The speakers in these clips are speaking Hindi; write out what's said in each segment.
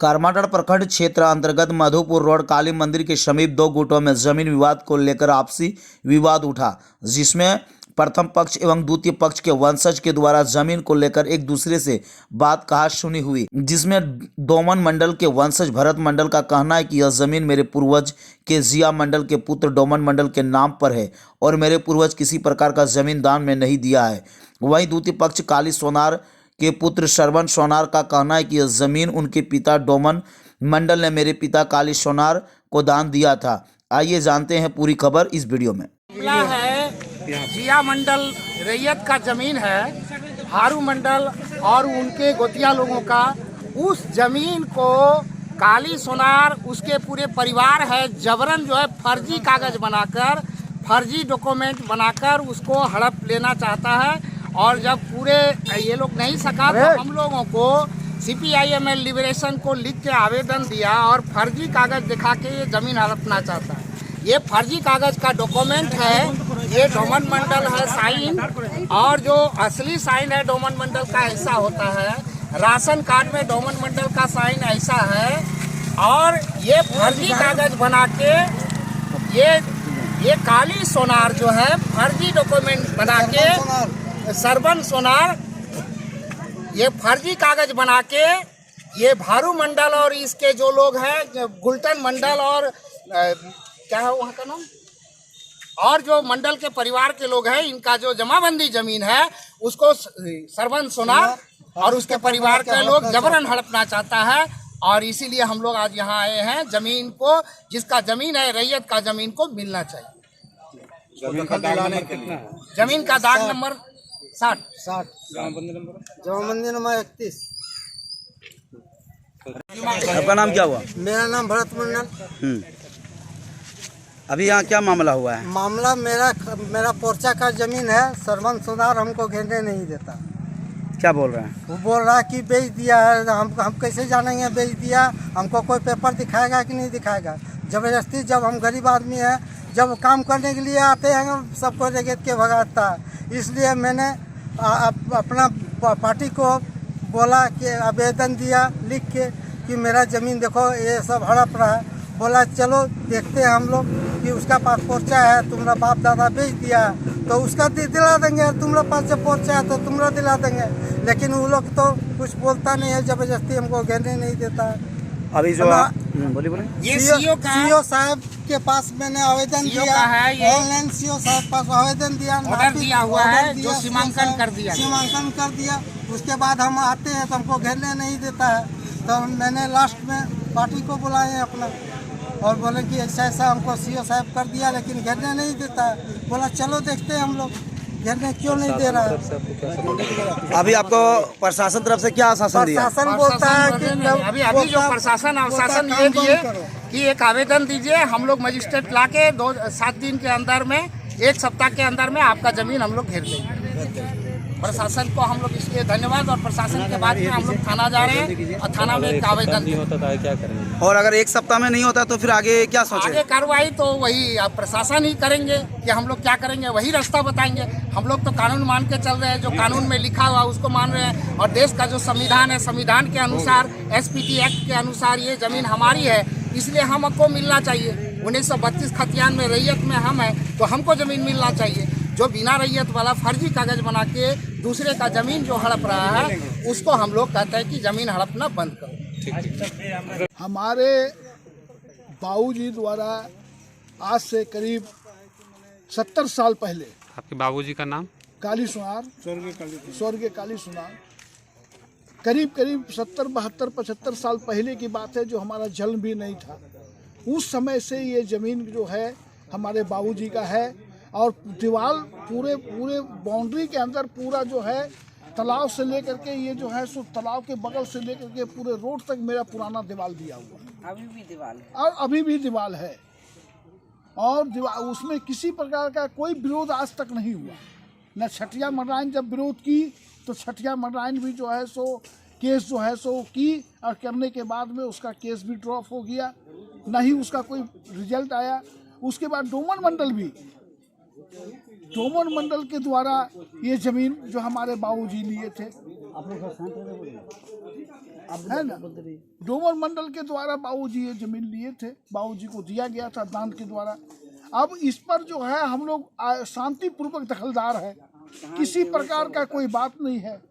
करमाटाड़ प्रखंड क्षेत्र अंतर्गत मधुपुर रोड काली मंदिर के समीप दो गुटों में जमीन विवाद को लेकर आपसी विवाद उठा, जिसमें प्रथम पक्ष एवं द्वितीय पक्ष के वंशज के द्वारा जमीन को लेकर एक दूसरे से बात कहा सुनी हुई, जिसमें डोमन मंडल के वंशज भरत मंडल का कहना है कि यह जमीन मेरे पूर्वज के जिया मंडल के पुत्र डोमन मंडल के नाम पर है और मेरे पूर्वज किसी प्रकार का जमीन दान में नहीं दिया है। वहीं द्वितीय पक्ष काली सोनार के पुत्र श्रवण सोनार का कहना है कि यह जमीन उनके पिता डोमन मंडल ने मेरे पिता काली सोनार को दान दिया था। आइए जानते हैं पूरी खबर इस वीडियो में। मामला है जिया मंडल रैयत का जमीन है, हारू मंडल और उनके गोतिया लोगों का। उस जमीन को काली सोनार उसके पूरे परिवार है जबरन जो है फर्जी कागज बनाकर, फर्जी डॉक्यूमेंट बनाकर उसको हड़प लेना चाहता है। और जब पूरे ये लोग नहीं सका तो हम लोगों को CPIML लिबरेशन को लिख के आवेदन दिया और फर्जी कागज दिखा के ये जमीन हड़पना चाहता है। ये फर्जी कागज का डॉक्यूमेंट है, ये डोमन मंडल है साइन, और जो असली साइन है डोमन मंडल का ऐसा होता है, राशन कार्ड में डोमन मंडल का साइन ऐसा है। और ये फर्जी कागज बना के ये काली सोनार जो है फर्जी डॉक्यूमेंट बना के सरवन सोनार ये फर्जी कागज बना के ये भारू मंडल और इसके जो लोग हैं गुलटन मंडल और क्या है वहाँ का नाम, और जो मंडल के परिवार के लोग हैं, इनका जो जमाबंदी जमीन है उसको सरवन सोनार और उसके परिवार के लोग जबरन हड़पना चाहता है। और इसीलिए हम लोग आज यहाँ आए हैं। जमीन को, जिसका जमीन है रैयत का जमीन को मिलना चाहिए। जमीन का दाग नंबर 60 जमाबंदी नंबर 31। आपका नाम क्या हुआ? मेरा नाम भरत मंडल। अभी यहाँ क्या मामला हुआ है? मामला मेरा पोर्चा का जमीन है, सरवन सोनार हमको घेरने नहीं देता। क्या बोल रहे हैं? वो बोल रहा है कि बेच दिया है। हम कैसे जानेंगे बेच दिया? हमको कोई पेपर दिखाएगा कि नहीं दिखाएगा? जबरदस्ती, जब हम गरीब आदमी हैं, जब काम करने के लिए आते हैं सबको रेगेट के भगाता है। इसलिए मैंने अपना पार्टी को बोला कि आवेदन दिया लिख के कि मेरा ज़मीन देखो ये सब हड़प रहा है। बोला चलो देखते हैं हम लोग कि उसका पास पोर्चा है, तुम्हारा बाप दादा बेच दिया तो उसका दिला देंगे, तुम्हारा पास जब पोर्चा है तो तुम्हारा दिला देंगे। लेकिन वो लोग तो कुछ बोलता नहीं है, जबरदस्ती हमको घेरने नहीं देता है। अभी जो ये सीओ साहब के पास मैंने आवेदन दिया, ऑनलाइन सीओ साहब पास आवेदन दिया, ऑर्डर दिया हुआ है, जो सीमांकन कर दिया। उसके बाद हम आते हैं तो हमको घेरने नहीं देता है। तो मैंने लास्ट में पार्टी को बुलाए अपना और बोले कि ऐसा ऐसा हमको सीओ साहब कर दिया लेकिन घेरने नहीं देता है। बोला चलो देखते हैं हम लोग घेरने क्यों नहीं दे रहा है। अभी आपको प्रशासन तरफ से क्या आश्वासन दिया? प्रशासन बोलता है कि अभी जो प्रशासन आश्वासन ये दिए कि एक आवेदन दीजिए, हम लोग मजिस्ट्रेट ला के 7 दिन के अंदर में, 1 सप्ताह के अंदर में आपका जमीन हम लोग घेर देंगे। प्रशासन को हम लोग इसलिए धन्यवाद। और प्रशासन के बाद में हम लोग थाना जा रहे हैं और थाना में एक आवेदन नहीं होता था क्या करेंगे? और अगर 1 सप्ताह में नहीं होता तो फिर आगे क्या सोचें? आगे कार्रवाई तो वही अब प्रशासन ही करेंगे कि हम लोग क्या करेंगे, वही रास्ता बताएंगे। हम लोग तो कानून मान के चल रहे हैं, जो कानून में लिखा हुआ उसको मान रहे हैं। और देश का जो संविधान है, संविधान के अनुसार, SPT एक्ट के अनुसार ये जमीन हमारी है, इसलिए हमको मिलना चाहिए। 1932 खतियान में रैयत में हम हैं तो हमको ज़मीन मिलना चाहिए। जो बिना रैयत वाला फर्जी कागज बना के दूसरे का ज़मीन जो हड़प रहा है उसको हम लोग कहते हैं कि ज़मीन हड़पना बंद करो। हमारे बाबूजी द्वारा आज से करीब 70 साल पहले, आपके बाबूजी का नाम? काली सोनार, स्वर्गीय काली सोनार, करीब 70, 72, 75 साल पहले की बात है, जो हमारा जन्म भी नहीं था। उस समय से ये ज़मीन जो है हमारे बाबूजी का है। और दीवार पूरे बाउंड्री के अंदर पूरा जो है तालाब से लेकर के ये जो है सो तालाब के बगल से लेकर के पूरे रोड तक मेरा पुराना दीवार दिया हुआ है। अभी भी दीवार है और अभी भी दीवार है। और उसमें किसी प्रकार का कोई विरोध आज तक नहीं हुआ। न छठिया मंडराइन जब विरोध की तो छठिया मंडराइन भी जो है सो केस जो है सो की, और करने के बाद में उसका केस भी ड्रॉप हो गया, न ही उसका कोई रिजल्ट आया। उसके बाद डोमन मंडल के द्वारा ये जमीन जो हमारे बाबूजी लिए थे, है ना। डोमर मंडल के द्वारा बाबूजी ये जमीन लिए थे, बाबूजी को दिया गया था दान के द्वारा। अब इस पर जो है हम लोग शांतिपूर्वक दखलदार है, किसी प्रकार का कोई बात नहीं है।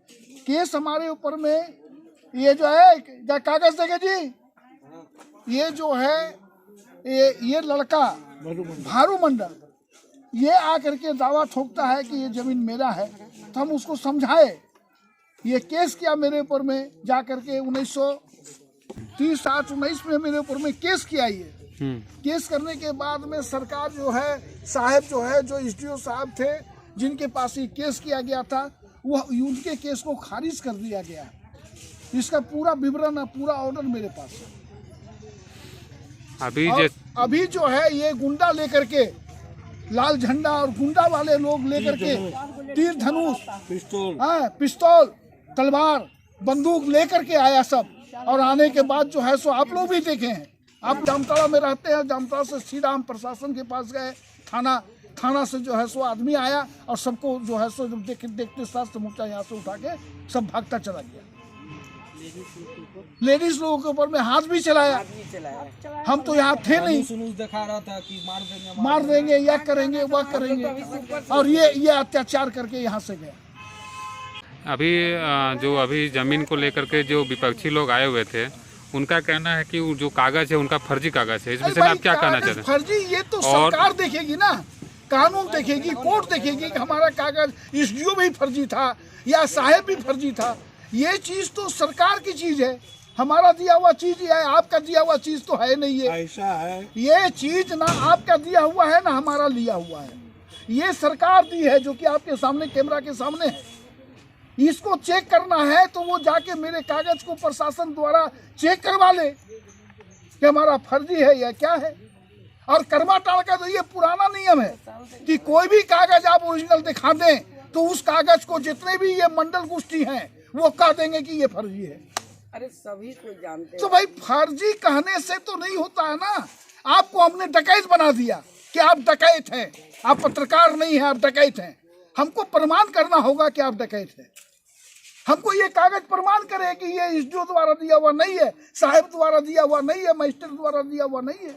केस हमारे ऊपर में ये जो है कागज देंगे जी, ये जो है ये लड़का भारू मंडल ये आकर के दावा ठोकता है कि ये जमीन मेरा है। तो हम उसको समझाए, ये केस किया मेरे ऊपर में जा करके 1930-19 में मेरे ऊपर में केस किया। ये केस करने के बाद में सरकार जो है साहब जो है जो एसडीओ साहब थे जिनके पास ये केस किया गया था, वो उनके केस को खारिज कर दिया गया। इसका पूरा विवरण पूरा ऑर्डर मेरे पास है। अभी जो है ये गुंडा लेकर के लाल झंडा और गुंडा वाले लोग लेकर के तीर धनुष पिस्तौल तलवार बंदूक लेकर के आया सब। और आने के बाद जो है सो आप लोग भी देखे हैं, आप जामताड़ा में रहते हैं, जामताड़ा से सीधा हम प्रशासन के पास गए, थाना से जो है सो आदमी आया और सबको जो है सो देखते साथ मोर्चा यहाँ से उठा के सब भागता चला गया। लेडीज लोगों के ऊपर में हाथ भी चलाया। हम तो यहाँ थे नहीं, दिखा रहा था कि मार देंगे या करेंगे वह करेंगे, और ये अत्याचार करके यहाँ से गया। अभी जमीन को लेकर के जो विपक्षी लोग आए हुए थे, उनका कहना है कि वो जो कागज है उनका फर्जी कागज है। इस विषय में आप क्या कहना चाहते हैं? फर्जी ये तो सरकार देखेगी ना, कानून देखेगी, कोर्ट देखेगी कि हमारा कागज एसडीओ भी फर्जी था या साहब भी फर्जी था। ये चीज तो सरकार की चीज है, हमारा दिया हुआ चीज है, आपका दिया हुआ चीज तो है नहीं। ये ऐसा है, ये चीज ना आपका दिया हुआ है ना हमारा लिया हुआ है, ये सरकार दी है जो कि आपके सामने कैमरा के सामने है। इसको चेक करना है तो वो जाके मेरे कागज को प्रशासन द्वारा चेक करवा ले कि हमारा फर्जी है या क्या है। और कर्माटाल का तो ये पुराना नियम है कि कोई भी कागज आप ओरिजिनल दिखा दें तो उस कागज को जितने भी ये मंडल गोष्ठी हैं वो कह देंगे कि ये फर्जी है। अरे सभी को जानते तो भाई फर्जी कहने से तो नहीं होता है ना। आपको हमने डकैत बना दिया कि आप डकैत हैं, आप पत्रकार नहीं हैं, आप डकैत हैं। हमको प्रमाण करना होगा कि आप डकैत हैं। हमको ये कागज प्रमाण करे कि ये एसडीओ द्वारा दिया हुआ नहीं है, साहब द्वारा दिया हुआ नहीं है, मजिस्ट्रेट द्वारा दिया हुआ नहीं है।